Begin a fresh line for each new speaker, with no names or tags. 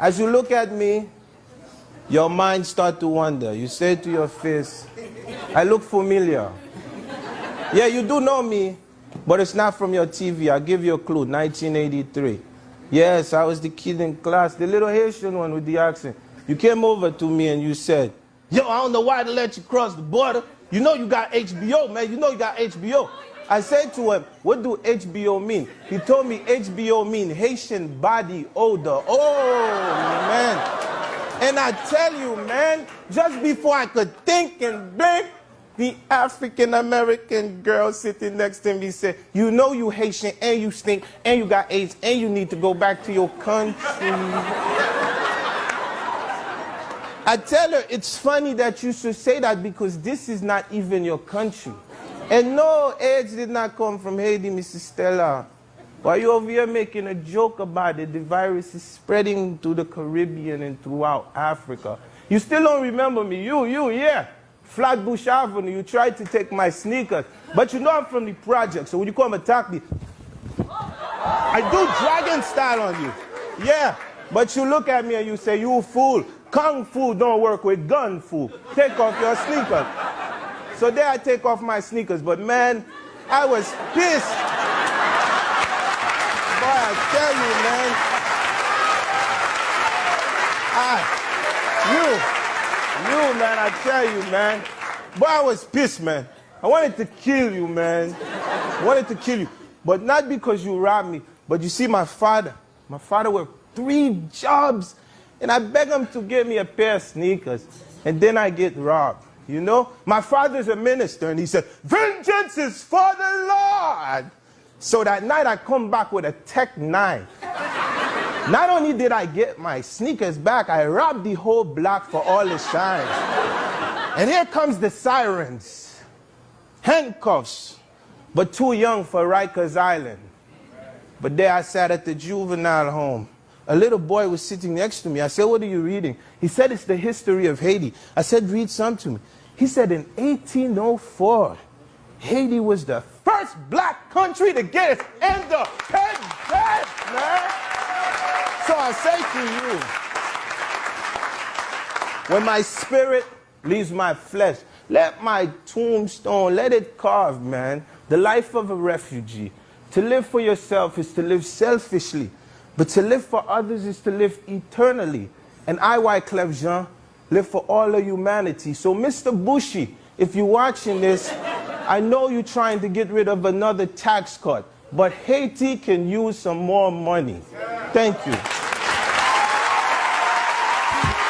As you look at me, your mind start to wander. You say to your face, I look familiar. Yeah, you do know me, but it's not from your TV. I'll give you a clue, 1983. Yes, I was the kid in class, the little Haitian one with the accent. You came over to me and you said, yo, I don't know why to let you cross the border. You know you got HBO, man. You know you got HBO. I said to him, what do HBO mean? He told me HBO mean Haitian body odor. Oh, man. And I tell you, man, just before I could think and blink, the African-American girl sitting next to me said, you know you Haitian and you stink and you got AIDS and you need to go back to your country. I tell her, it's funny that you should say that because this is not even your country. And no, AIDS did not come from Haiti, Mrs. Stella. While you're over here making a joke about it, the virus is spreading to the Caribbean and throughout Africa. You still don't remember me. Yeah. Flatbush Avenue, you tried to take my sneakers. But you know I'm from the project, so when you come attack me, I do dragon style on you. Yeah, but you look at me and you say, you fool. Kung Fu don't work with gun fu. Take off your sneakers. So there I take off my sneakers, but man, I was pissed. Boy, I tell you, man. Man, I tell you, man. Boy, I was pissed, man. I wanted to kill you, man. I wanted to kill you. But not because you robbed me, but you see my father. My father worked 3 jobs, and I begged him to give me a pair of sneakers, and then I get robbed. You know, my father's a minister, and he said, vengeance is for the Lord. So that night I come back with a Tech 9. Not only did I get my sneakers back, I robbed the whole block for all the shine. And here comes the sirens. Handcuffs, but too young for Rikers Island. But there I sat at the juvenile home. A little boy was sitting next to me. I said, what are you reading? He said, it's the history of Haiti. I said, read some to me. He said, in 1804, Haiti was the first black country to get its independence, man. So I say to you, when my spirit leaves my flesh, let my tombstone, let it carve, man, the life of a refugee. To live for yourself is to live selfishly. But to live for others is to live eternally. And I, Wyclef Jean, live for all of humanity. So, Mr. Bushy, if you're watching this, I know you're trying to get rid of another tax cut, but Haiti can use some more money. Thank you.